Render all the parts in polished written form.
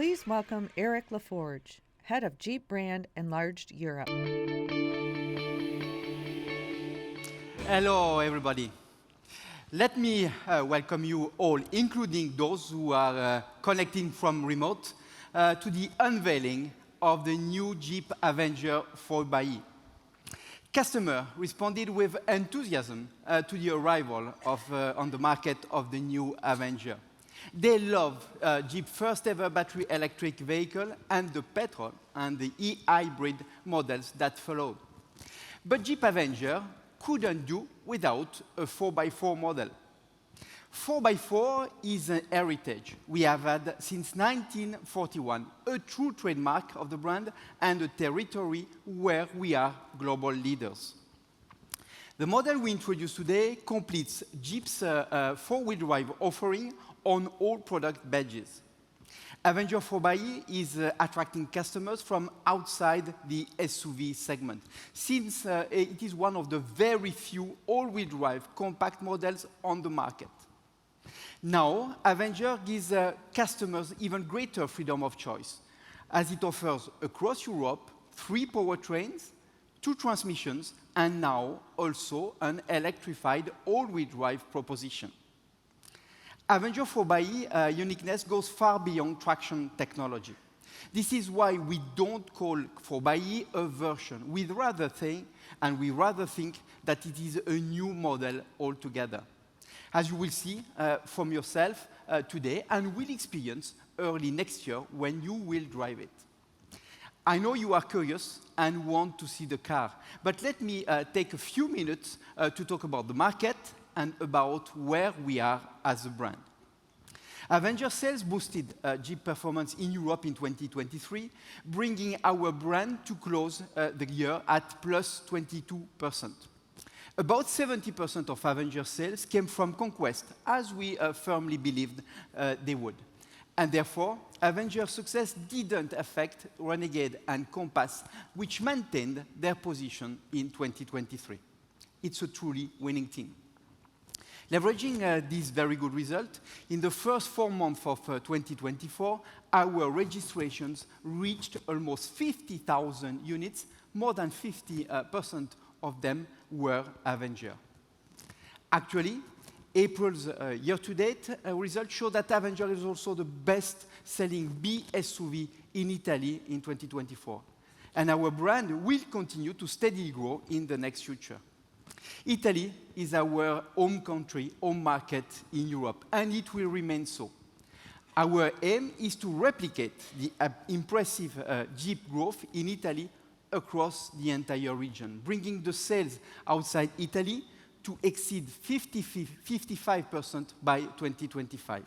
Please welcome Eric Laforge, head of Jeep brand Enlarged Europe. Hello, everybody. Let me welcome you all, including those who are connecting from remote, to the unveiling of the new Jeep Avenger 4xe. Customers responded with enthusiasm to the arrival on the market of the new Avenger. They love Jeep's first ever battery electric vehicle and the petrol and the e-hybrid models that followed. But Jeep Avenger couldn't do without a 4x4 model. 4x4 is a heritage we have had since 1941, a true trademark of the brand and a territory where we are global leaders. The model we introduce today completes Jeep's four-wheel drive offering on all product badges. Avenger 4xe is attracting customers from outside the SUV segment, since it is one of the very few all-wheel drive compact models on the market. Now, Avenger gives customers even greater freedom of choice, as it offers across Europe 3 powertrains, 2 transmissions, and now also an electrified all-wheel drive proposition. Avenger 4xe uniqueness goes far beyond traction technology. This is why we don't call 4xe a version. We rather think that it is a new model altogether, as you will see from yourself today and will experience early next year when you will drive it. I know you are curious and want to see the car, but let me take a few minutes to talk about the market and about where we are as a brand. Avenger sales boosted Jeep performance in Europe in 2023, bringing our brand to close the year at plus 22%. About 70% of Avenger sales came from conquest, as we firmly believed they would. And therefore, Avenger's success didn't affect Renegade and Compass, which maintained their position in 2023. It's a truly winning team. Leveraging this very good result, in the first 4 months of 2024, our registrations reached almost 50,000 units, more than 50% of them were Avenger. Actually, April's year-to-date results show that Avenger is also the best-selling B SUV in Italy in 2024. And our brand will continue to steadily grow in the next future. Italy is our home country, home market in Europe, and it will remain so. Our aim is to replicate the impressive Jeep growth in Italy across the entire region, bringing the sales outside Italy to exceed 55% by 2025.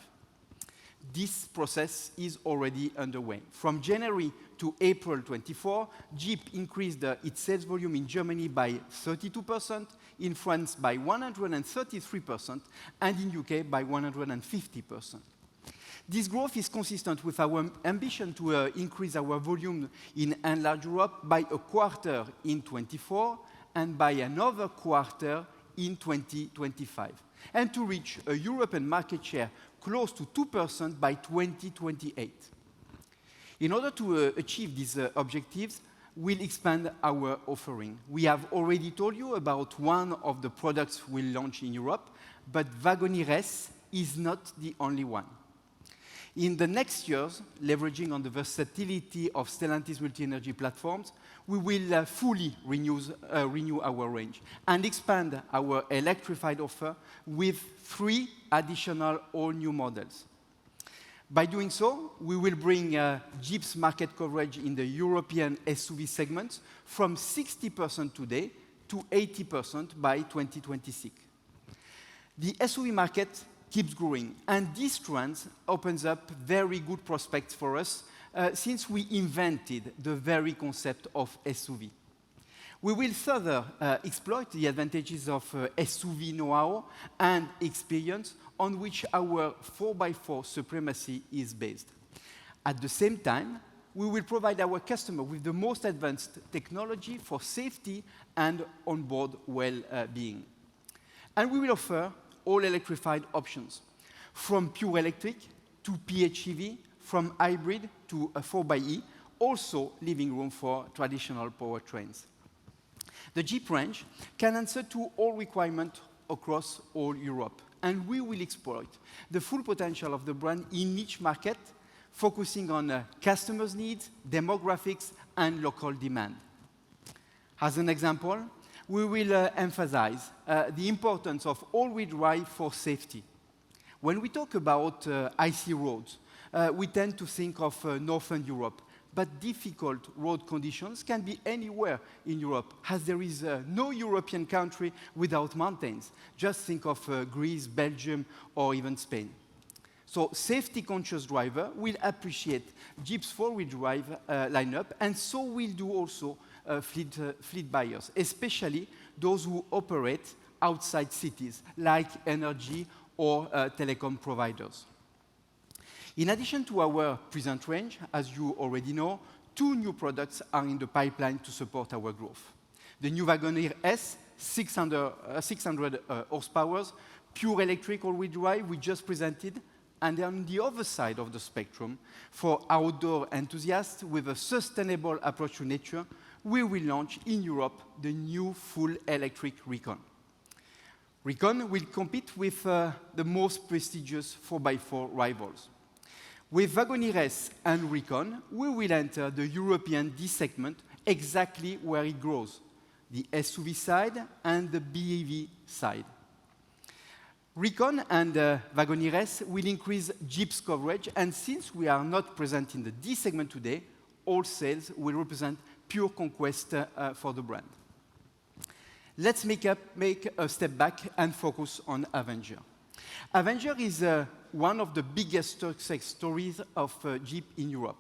This process is already underway. From January to April 24, Jeep increased its sales volume in Germany by 32%, in France by 133%, and in UK by 150%. This growth is consistent with our ambition to increase our volume in Enlarged Europe by a quarter in 2024 and by another quarter in 2025, and to reach a European market share close to 2% by 2028. In order to achieve these objectives, we'll expand our offering. We have already told you about one of the products we'll launch in Europe, but Wagoneer S is not the only one. In the next years, leveraging on the versatility of Stellantis multi-energy platforms, we will fully renew our range and expand our electrified offer with 3 additional all-new models. By doing so, we will bring Jeep's market coverage in the European SUV segments from 60% today to 80% by 2026. The SUV market keeps growing, and this trend opens up very good prospects for us since we invented the very concept of SUV. We will further exploit the advantages of SUV know-how and experience on which our 4x4 supremacy is based. At the same time, we will provide our customer with the most advanced technology for safety and onboard well-being. And we will offer all electrified options, from pure electric to PHEV, from hybrid to a 4xe, also leaving room for traditional powertrains. The Jeep range can answer to all requirements across all Europe, and we will exploit the full potential of the brand in each market, focusing on customers' needs, demographics, and local demand. As an example, we will emphasize the importance of all-wheel drive for safety. When we talk about icy roads, we tend to think of Northern Europe, but difficult road conditions can be anywhere in Europe, as there is no European country without mountains. Just think of Greece, Belgium, or even Spain. So safety-conscious driver will appreciate Jeep's four-wheel drive lineup, and so will do also fleet buyers, especially those who operate outside cities, like energy or telecom providers. In addition to our present range, as you already know, two new products are in the pipeline to support our growth. The new Wagoneer S, 600 horsepower, pure electric all-wheel drive we just presented, and on the other side of the spectrum, for outdoor enthusiasts with a sustainable approach to nature, we will launch in Europe the new full electric Recon. Recon will compete with the most prestigious 4x4 rivals. With Wagoneer S and Recon, we will enter the European D segment exactly where it grows, the SUV side and the BEV side. Recon and Wagoneer S will increase Jeep's coverage, and since we are not present in the D segment today, all sales will represent pure conquest for the brand. Let's make a step back and focus on Avenger. Avenger is one of the biggest success stories of Jeep in Europe.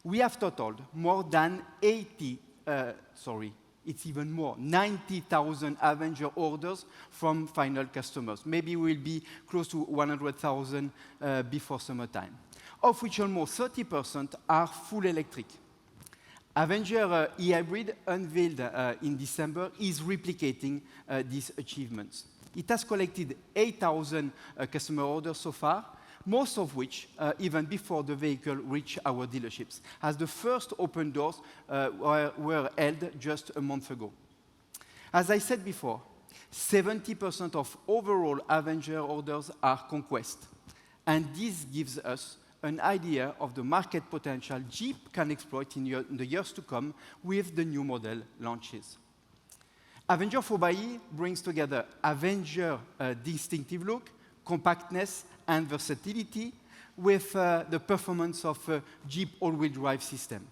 We have totaled more than 90,000 Avenger orders from final customers. Maybe we'll be close to 100,000 before summertime, of which almost 30% are full electric. Avenger e-hybrid, unveiled in December, is replicating these achievements. It has collected 8,000 customer orders so far, most of which even before the vehicle reached our dealerships, as the first open doors were held just a month ago. As I said before, 70% of overall Avenger orders are conquest, and this gives us an idea of the market potential Jeep can exploit in the years to come with the new model launches. Avenger 4xe brings together Avenger distinctive look, compactness, and versatility with the performance of a Jeep all-wheel drive system.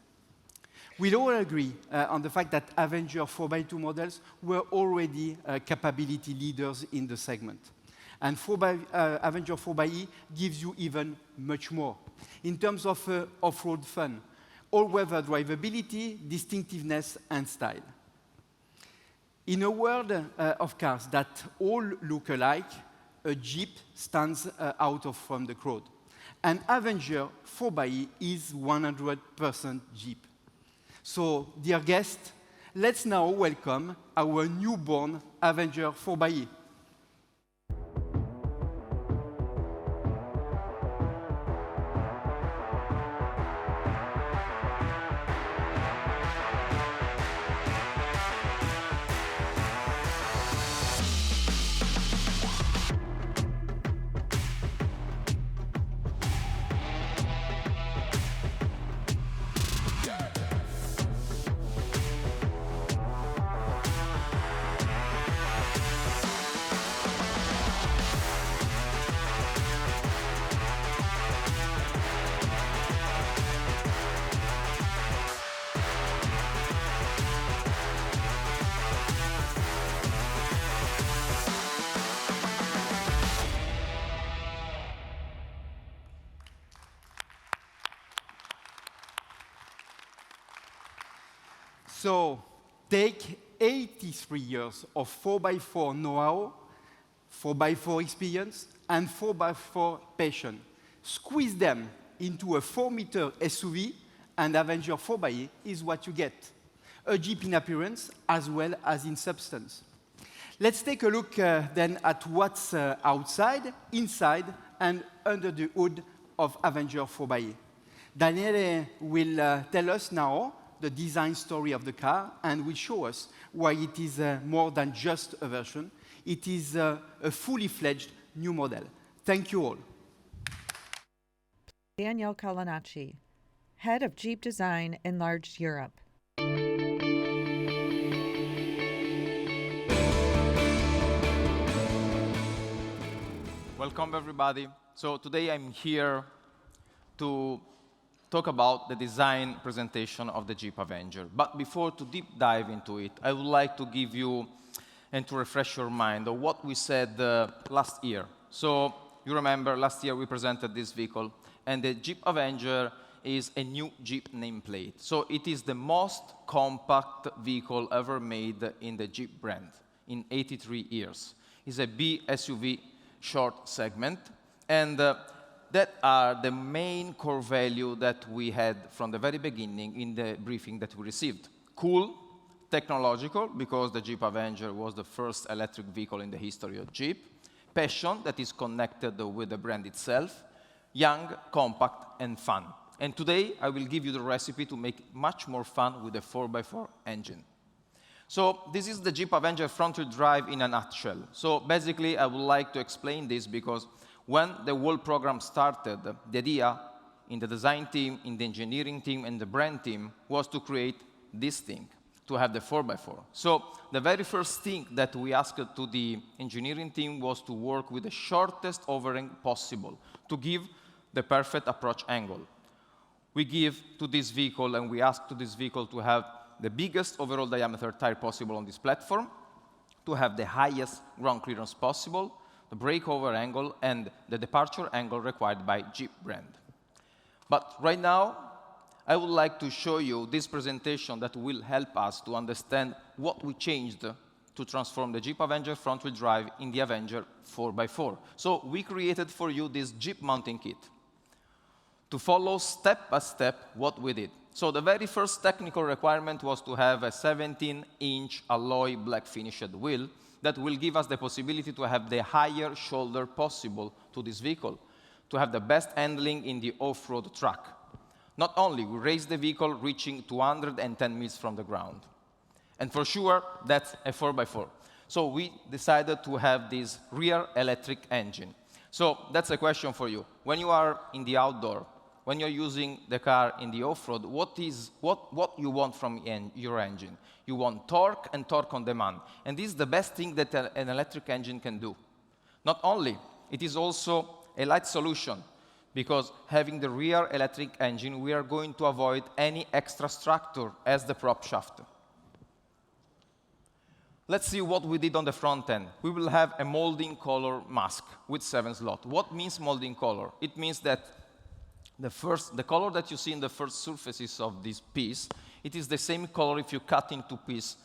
We all agree on the fact that Avenger 4x2 models were already capability leaders in the segment. And Avenger 4xe gives you even much more in terms of off-road fun, all-weather drivability, distinctiveness, and style. In a world of cars that all look alike, a Jeep stands out from the crowd. And Avenger 4xe is 100% Jeep. So, dear guests, let's now welcome our newborn Avenger 4xe. So, take 83 years of 4x4 know-how, 4x4 experience, and 4x4 passion. Squeeze them into a 4-meter SUV, and Avenger 4xe is what you get. A Jeep in appearance as well as in substance. Let's take a look then at what's outside, inside, and under the hood of Avenger 4xe. Daniele will tell us now the design story of the car and will show us why it is more than just a version. It is a fully fledged new model. Thank you all. Daniele Calanacci, Head of Jeep Design, Enlarged Europe. Welcome, everybody. So today I'm here to talk about the design presentation of the Jeep Avenger. But before to deep dive into it, I would like to give you and to refresh your mind of what we said last year. So you remember last year we presented this vehicle, and the Jeep Avenger is a new Jeep nameplate. So it is the most compact vehicle ever made in the Jeep brand in 83 years. It's a B SUV short segment, and that are the main core value that we had from the very beginning in the briefing that we received. Cool, technological, because the Jeep Avenger was the first electric vehicle in the history of Jeep. Passion, that is connected with the brand itself. Young, compact, and fun. And today, I will give you the recipe to make it much more fun with the 4x4 engine. So this is the Jeep Avenger front-wheel drive in a nutshell. So basically, I would like to explain this because when the whole program started, the idea in the design team, in the engineering team, and the brand team was to create this thing, to have the 4x4. So the very first thing that we asked to the engineering team was to work with the shortest overhang possible, to give the perfect approach angle. We give to this vehicle, and we ask to this vehicle to have the biggest overall diameter tire possible on this platform, to have the highest ground clearance possible, the breakover angle, and the departure angle required by Jeep brand. But right now, I would like to show you this presentation that will help us to understand what we changed to transform the Jeep Avenger front-wheel drive in the Avenger 4x4. So we created for you this Jeep mounting kit to follow step by step what we did. So the very first technical requirement was to have a 17-inch alloy black finished wheel that will give us the possibility to have the higher shoulder possible to this vehicle, to have the best handling in the off-road track. Not only, we raised the vehicle reaching 210 meters from the ground. And for sure, that's a 4x4. So we decided to have this rear electric engine. So that's a question for you. When you are in the outdoor, when you're using the car in the off-road, what you want from your engine? You want torque and torque on demand. And this is the best thing that an electric engine can do. Not only, it is also a light solution, because having the rear electric engine, we are going to avoid any extra structure as the prop shaft. Let's see what we did on the front end. We will have a molding color mask with 7 slots. What means molding color? It means that the color that you see in the first surfaces of this piece, it is the same color if you cut into piece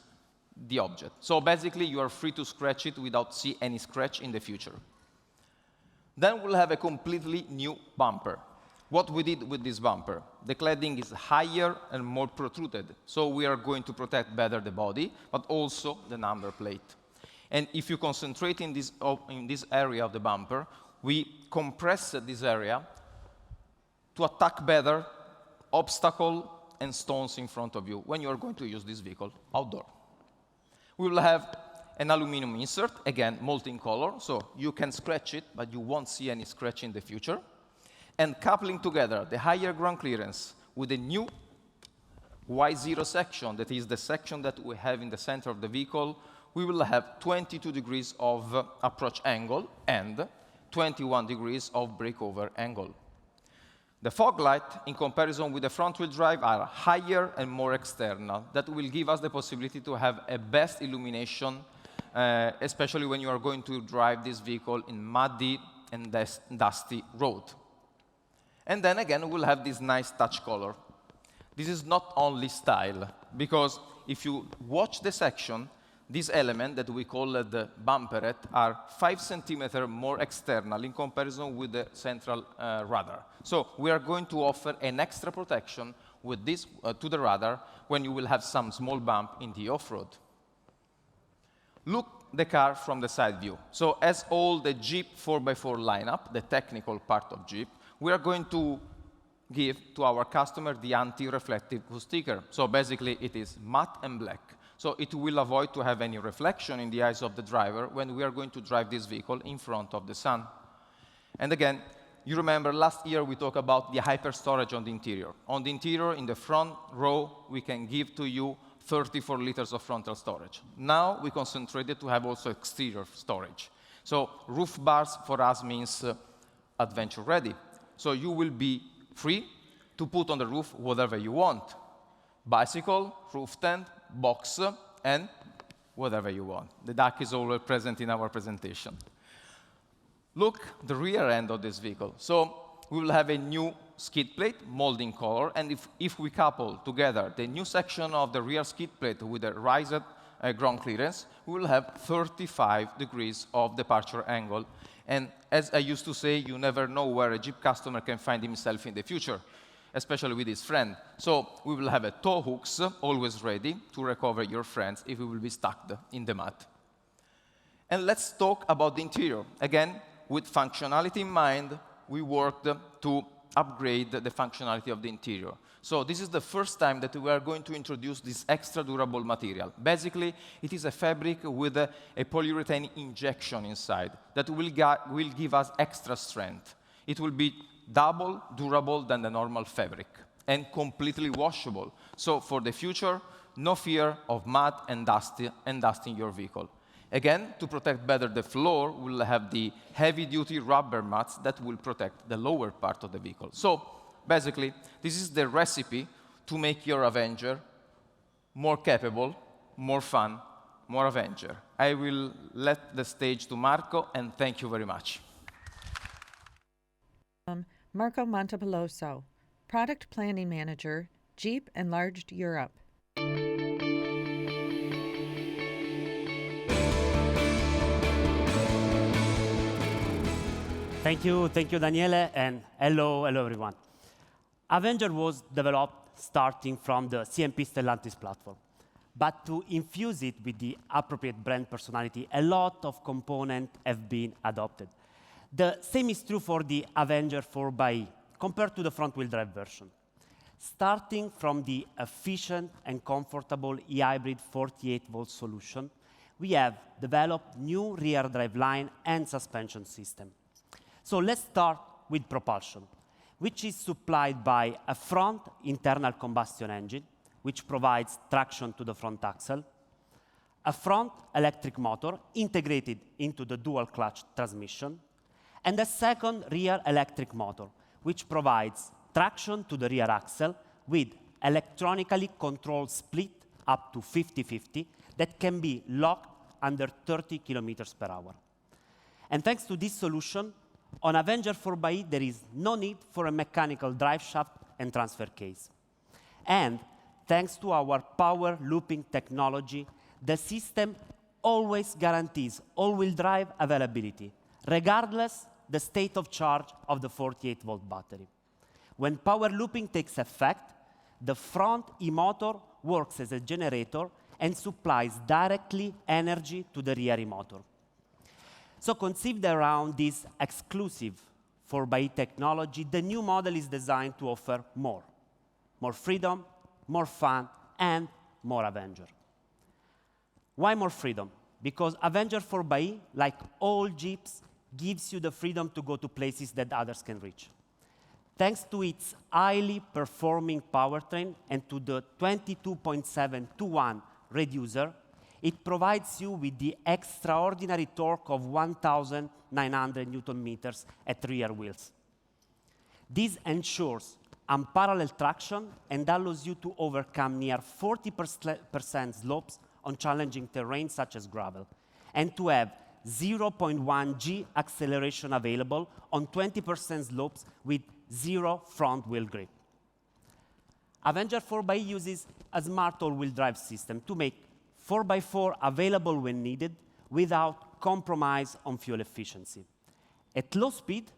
the object. So basically, you are free to scratch it without see any scratch in the future. Then we'll have a completely new bumper. What we did with this bumper, the cladding is higher and more protruded, so we are going to protect better the body, but also the number plate. And if you concentrate in this area of the bumper, we compressed this area to attack better obstacle and stones in front of you when you are going to use this vehicle outdoor. We will have an aluminum insert, again, molten color, so you can scratch it, but you won't see any scratch in the future. And coupling together the higher ground clearance with the new Y0 section, that is the section that we have in the center of the vehicle, we will have 22 degrees of approach angle and 21 degrees of breakover angle. The fog light, in comparison with the front-wheel drive, are higher and more external. That will give us the possibility to have a best illumination, especially when you are going to drive this vehicle in muddy and dusty road. And then again, we'll have this nice touch color. This is not only style, because if you watch the section, this element that we call the bumperet are 5 centimeters more external in comparison with the central radar. So we are going to offer an extra protection with this to the radar when you will have some small bump in the off-road. Look the car from the side view. So as all the Jeep 4x4 lineup, the technical part of Jeep, we are going to give to our customer the anti-reflective sticker. So basically, it is matte and black. So it will avoid to have any reflection in the eyes of the driver when we are going to drive this vehicle in front of the sun. And again, you remember last year we talked about the hyper storage on the interior. On the interior, in the front row, we can give to you 34 liters of frontal storage. Now we concentrated to have also exterior storage. So roof bars for us means adventure ready. So you will be free to put on the roof whatever you want. Bicycle, roof tent, box, and whatever you want. The duck is always present in our presentation. Look, the rear end of this vehicle. So we will have a new skid plate, molding color, and if we couple together the new section of the rear skid plate with the raised ground clearance, we will have 35 degrees of departure angle. And as I used to say, you never know where a Jeep customer can find himself in the future, especially with his friend. So we will have a tow hooks always ready to recover your friends if we will be stuck in the mud. And let's talk about the interior. Again, with functionality in mind, we worked to upgrade the functionality of the interior. So this is the first time that we are going to introduce this extra durable material. Basically, it is a fabric with a polyurethane injection inside that will give us extra strength. It will be double durable than the normal fabric and completely washable. So for the future, no fear of mud and dust in your vehicle. Again, to protect better the floor, we'll have the heavy-duty rubber mats that will protect the lower part of the vehicle. So basically, this is the recipe to make your Avenger more capable, more fun, more Avenger. I will let the stage to Marco, and thank you very much. Marco Montepoloso, Product Planning Manager, Jeep Enlarged Europe. Thank you, Daniele, and hello, everyone. Avenger was developed starting from the CMP Stellantis platform. But to infuse it with the appropriate brand personality, a lot of components have been adopted. The same is true for the Avenger 4xe compared to the front-wheel drive version. Starting from the efficient and comfortable e-hybrid 48-volt solution, we have developed new rear drive line and suspension system. So let's start with propulsion, which is supplied by a front internal combustion engine, which provides traction to the front axle, a front electric motor integrated into the dual clutch transmission, and a second rear electric motor, which provides traction to the rear axle with electronically controlled split up to 50-50 that can be locked under 30 kilometers per hour. And thanks to this solution, on Avenger 4xe, there is no need for a mechanical drive shaft and transfer case. And thanks to our power looping technology, the system always guarantees all-wheel drive availability, regardless the state of charge of the 48-volt battery. When power looping takes effect, the front e-motor works as a generator and supplies directly energy to the rear e-motor. So conceived around this exclusive 4xe technology, the new model is designed to offer more freedom, more fun, and more Avenger. Why more freedom? Because Avenger 4xe, like all Jeeps, gives you the freedom to go to places that others can reach. Thanks to its highly performing powertrain and to the 22.7-to-1 reducer, it provides you with the extraordinary torque of 1,900 Newton meters at rear wheels. This ensures unparalleled traction and allows you to overcome near 40% slopes on challenging terrain such as gravel, and to have 0.1 G acceleration available on 20% slopes with zero front wheel grip. Avenger 4xe uses a smart all-wheel drive system to make 4x4 available when needed without compromise on fuel efficiency. At low speed,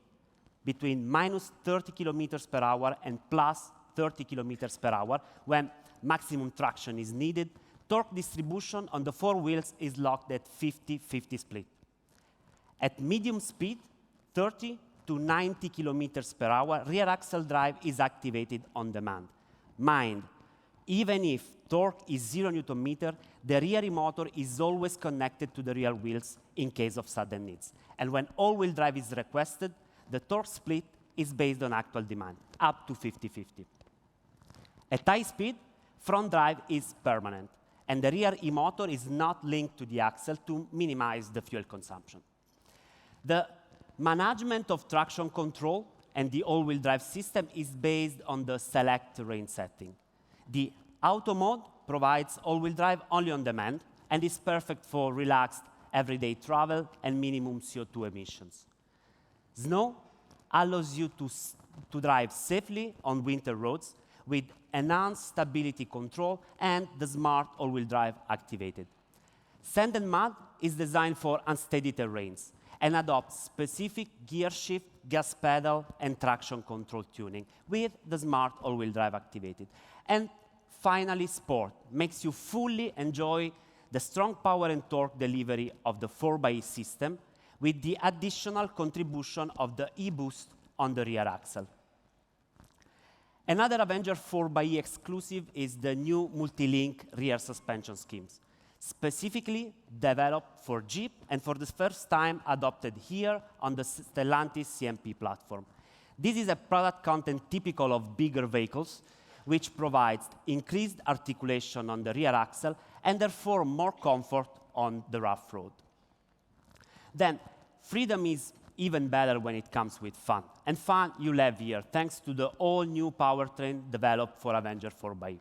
between minus 30 kilometers per hour and plus 30 kilometers per hour, when maximum traction is needed, torque distribution on the four wheels is locked at 50-50 split. At medium speed, 30 to 90 kilometers per hour, rear axle drive is activated on demand. Mind, even if torque is 0 Newton meter, the rear motor is always connected to the rear wheels in case of sudden needs. And when all-wheel drive is requested, the torque split is based on actual demand, up to 50-50. At high speed, front drive is permanent, and the rear e-motor is not linked to the axle to minimize the fuel consumption. The management of traction control and the all-wheel drive system is based on the select terrain setting. The auto mode provides all-wheel drive only on demand and is perfect for relaxed everyday travel and minimum CO2 emissions. Snow allows you to drive safely on winter roads with enhanced stability control and the smart all-wheel drive activated. Sand and mud is designed for unsteady terrains and adopts specific gear shift, gas pedal, and traction control tuning with the smart all-wheel drive activated. And finally, sport makes you fully enjoy the strong power and torque delivery of the 4xe system with the additional contribution of the e-boost on the rear axle. Another Avenger 4xe exclusive is the new multi-link rear suspension schemes, specifically developed for Jeep and for the first time adopted here on the Stellantis CMP platform. This is a product content typical of bigger vehicles, which provides increased articulation on the rear axle and therefore more comfort on the rough road. Then, freedom is even better when it comes with fun. And fun you'll have here, thanks to the all-new powertrain developed for Avenger 4xe.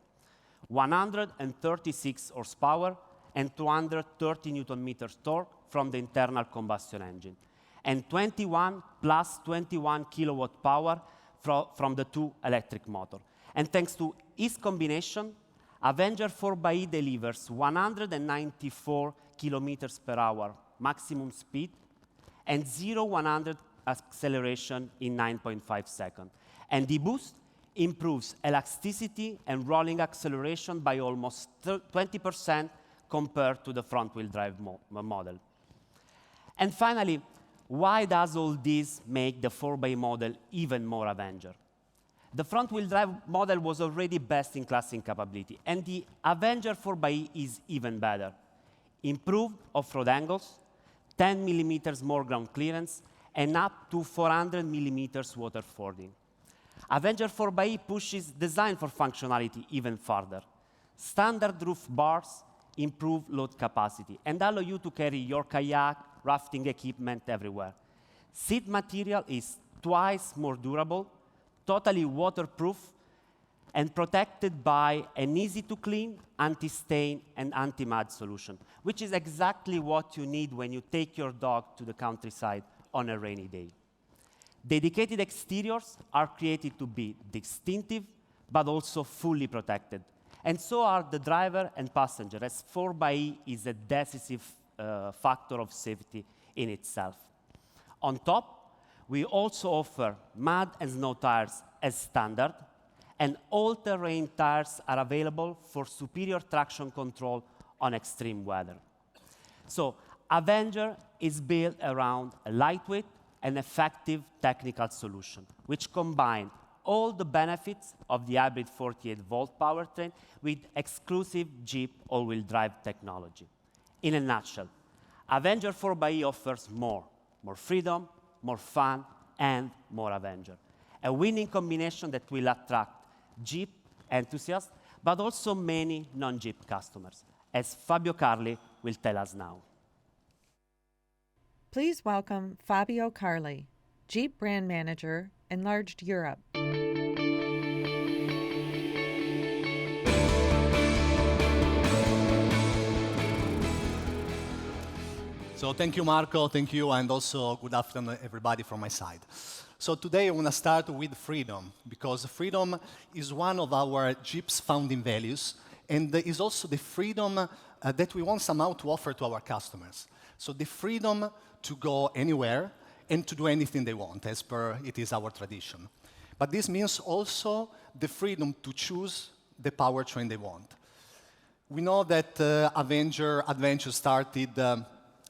136 horsepower and 230 Newton meters torque from the internal combustion engine, and 21 plus 21 kilowatt power from the two electric motor. And thanks to its combination, Avenger 4xe delivers 194 kilometers per hour maximum speed and 0-100 acceleration in 9.5 seconds. And the boost improves elasticity and rolling acceleration by almost 20% compared to the front-wheel drive model. And finally, why does all this make the 4xe model even more Avenger? The front-wheel drive model was already best in class in capability, and the Avenger 4xe is even better. Improved off-road angles, 10 millimeters more ground clearance, and up to 400 millimeters water fording. Avenger 4xe pushes design for functionality even further. Standard roof bars improve load capacity and allow you to carry your kayak, rafting equipment everywhere. Seat material is twice more durable, totally waterproof, and protected by an easy-to-clean, anti-stain, and anti-mud solution, which is exactly what you need when you take your dog to the countryside on a rainy day. Dedicated exteriors are created to be distinctive, but also fully protected. And so are the driver and passenger, as 4xe is a decisive factor of safety in itself. On top, we also offer mud and snow tires as standard, and all-terrain tires are available for superior traction control on extreme weather. So Avenger is built around a lightweight and effective technical solution, which combine all the benefits of the hybrid 48-volt powertrain with exclusive Jeep all-wheel drive technology. In a nutshell, Avenger 4xe offers more freedom, more fun, and more Avenger. A winning combination that will attract Jeep enthusiasts, but also many non-Jeep customers, as Fabio Carli will tell us now. Please welcome Fabio Carli, Jeep Brand Manager, Enlarged Europe. So thank you, Marco, thank you, and also good afternoon, everybody, from my side. So today I want to start with freedom, because freedom is one of our Jeep's founding values, and is also the freedom that we want somehow to offer to our customers. So the freedom to go anywhere and to do anything they want, as per it is our tradition. But this means also the freedom to choose the powertrain they want. We know that Avenger started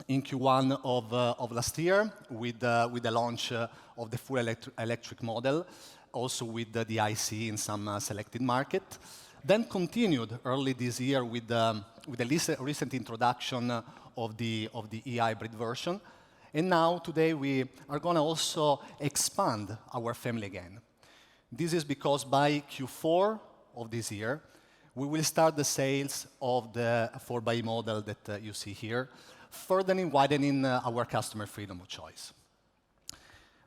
in Q1 of last year with the launch of the full electric model, also with the IC in some selected market. Then continued early this year with the recent introduction of the e-hybrid version. And now, today, we are going to also expand our family again. This is because by Q4 of this year, we will start the sales of the 4xe model that you see here, further widening our customer freedom of choice.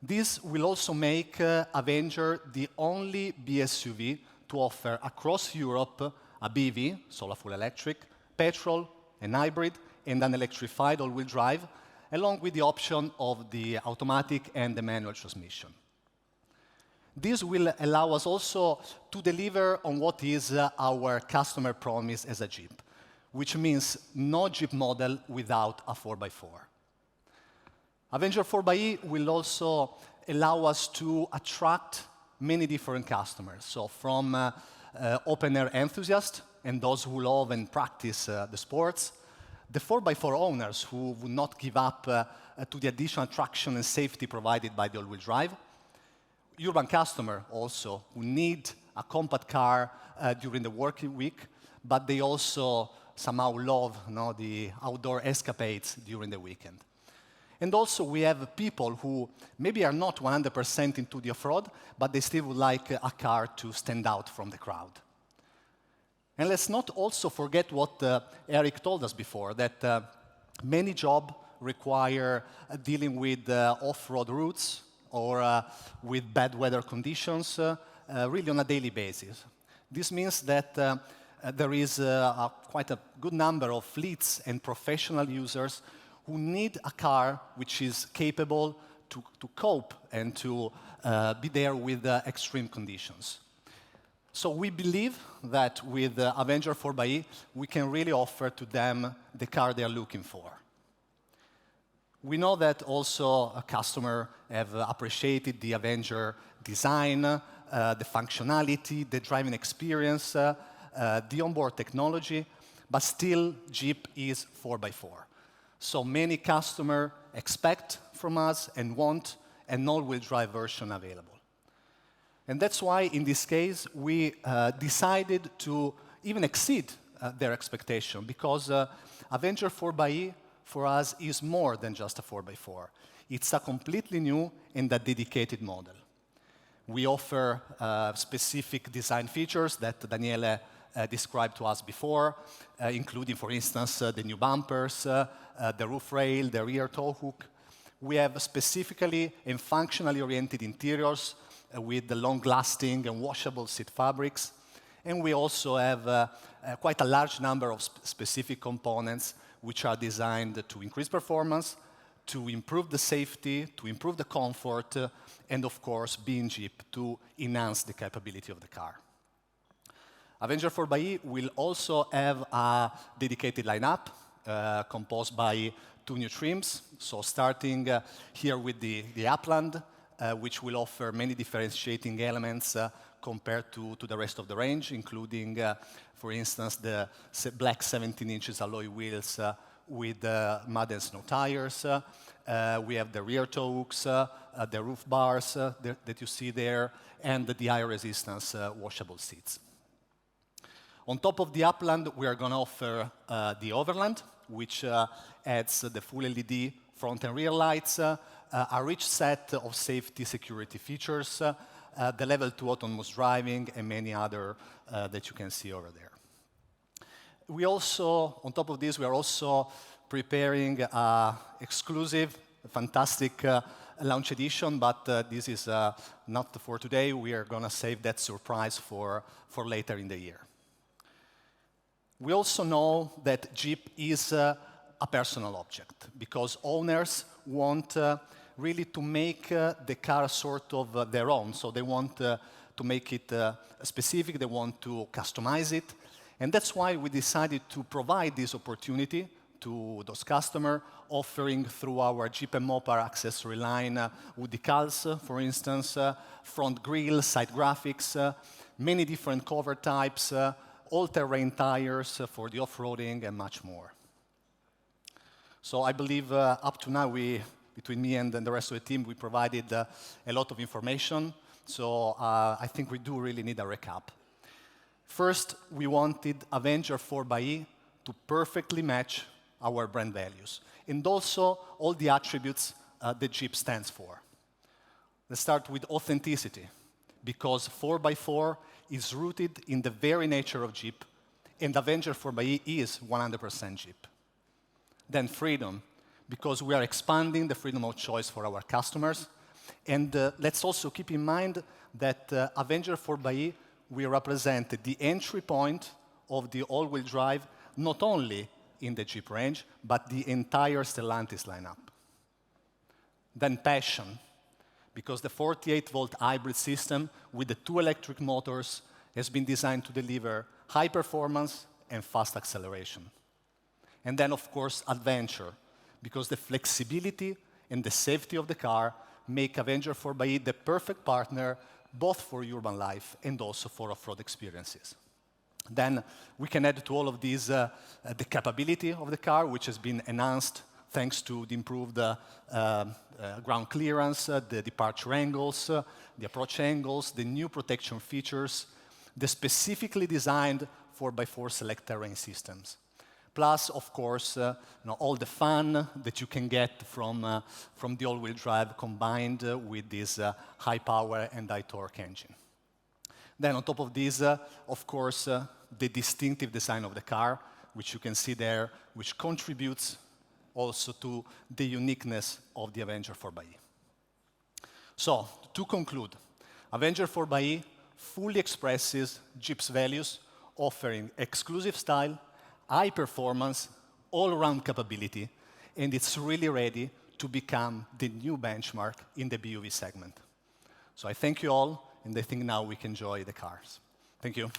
This will also make Avenger the only BSUV to offer across Europe a BEV, so a full electric, petrol, and hybrid, and an electrified all-wheel drive, along with the option of the automatic and the manual transmission. This will allow us also to deliver on what is our customer promise as a Jeep, which means no Jeep model without a 4x4. Avenger 4xe will also allow us to attract many different customers, so from open-air enthusiasts and those who love and practice the sports, the 4x4 owners who would not give up to the additional traction and safety provided by the all-wheel drive, urban customer also who need a compact car during the working week, but they also somehow love the outdoor escapades during the weekend. And also we have people who maybe are not 100% into the off-road, but they still would like a car to stand out from the crowd. And let's not also forget what Eric told us before, that many jobs require dealing with off-road routes or with bad weather conditions, really on a daily basis. This means that there is quite a good number of fleets and professional users who need a car which is capable to cope and to be there with extreme conditions. So we believe that with Avenger 4xe, we can really offer to them the car they are looking for. We know that also a customer have appreciated the Avenger design, the functionality, the driving experience, the onboard technology, but still Jeep is 4x4. So many customers expect from us and want an all-wheel drive version available. And that's why, in this case, we decided to even exceed their expectation, because Avenger 4xe for us is more than just a 4x4. It's a completely new and a dedicated model. We offer specific design features that Daniele described to us before, including, for instance, the new bumpers, the roof rail, the rear tow hook. We have specifically and functionally oriented interiors with the long-lasting and washable seat fabrics. And we also have quite a large number of specific components which are designed to increase performance, to improve the safety, to improve the comfort, and of course, being Jeep, to enhance the capability of the car. Avenger 4xe will also have a dedicated lineup composed by 2 new trims. So starting here with the Upland, which will offer many differentiating elements compared to the rest of the range, including, for instance, the black 17 inches alloy wheels with mud and snow tires. We have the rear tow hooks, the roof bars that you see there, and the eye resistance washable seats. On top of the Upland, we are going to offer the Overland, which adds the full LED front and rear lights, a rich set of safety security features, the level 2 autonomous driving, and many other that you can see over there. We also, on top of this, we are also preparing an exclusive, fantastic launch edition, but this is not for today. We are going to save that surprise for later in the year. We also know that Jeep is a personal object, because owners want really to make the car sort of their own. So they want to make it specific, they want to customize it. And that's why we decided to provide this opportunity to those customers, offering through our Jeep and Mopar accessory line wood decals, for instance, front grille, side graphics, many different cover types, all-terrain tires for the off-roading, and much more. So I believe up to now, between me and the rest of the team, we provided a lot of information. So I think we do really need a recap. First, we wanted Avenger 4xe to perfectly match our brand values, and also all the attributes that Jeep stands for. Let's start with authenticity, because 4x4 is rooted in the very nature of Jeep, and Avenger 4xe is 100% Jeep. Then freedom, because we are expanding the freedom of choice for our customers. And let's also keep in mind that Avenger 4xe will represent the entry point of the all-wheel drive, not only in the Jeep range, but the entire Stellantis lineup. Then passion, because the 48-volt hybrid system with the 2 electric motors has been designed to deliver high performance and fast acceleration. And then, of course, adventure, because the flexibility and the safety of the car make Avenger 4xe the perfect partner both for urban life and also for off-road experiences. Then we can add to all of these the capability of the car, which has been enhanced thanks to the improved ground clearance, the departure angles, the approach angles, the new protection features, the specifically designed 4x4 select terrain systems. Plus, of course, all the fun that you can get from the all-wheel drive combined with this high power and high torque engine. Then on top of this, of course, the distinctive design of the car, which you can see there, which contributes also to the uniqueness of the Avenger 4xe. So, to conclude, Avenger 4xe fully expresses Jeep's values, offering exclusive style, high performance, all-around capability, and it's really ready to become the new benchmark in the BUV segment. So I thank you all, and I think now we can enjoy the cars. Thank you.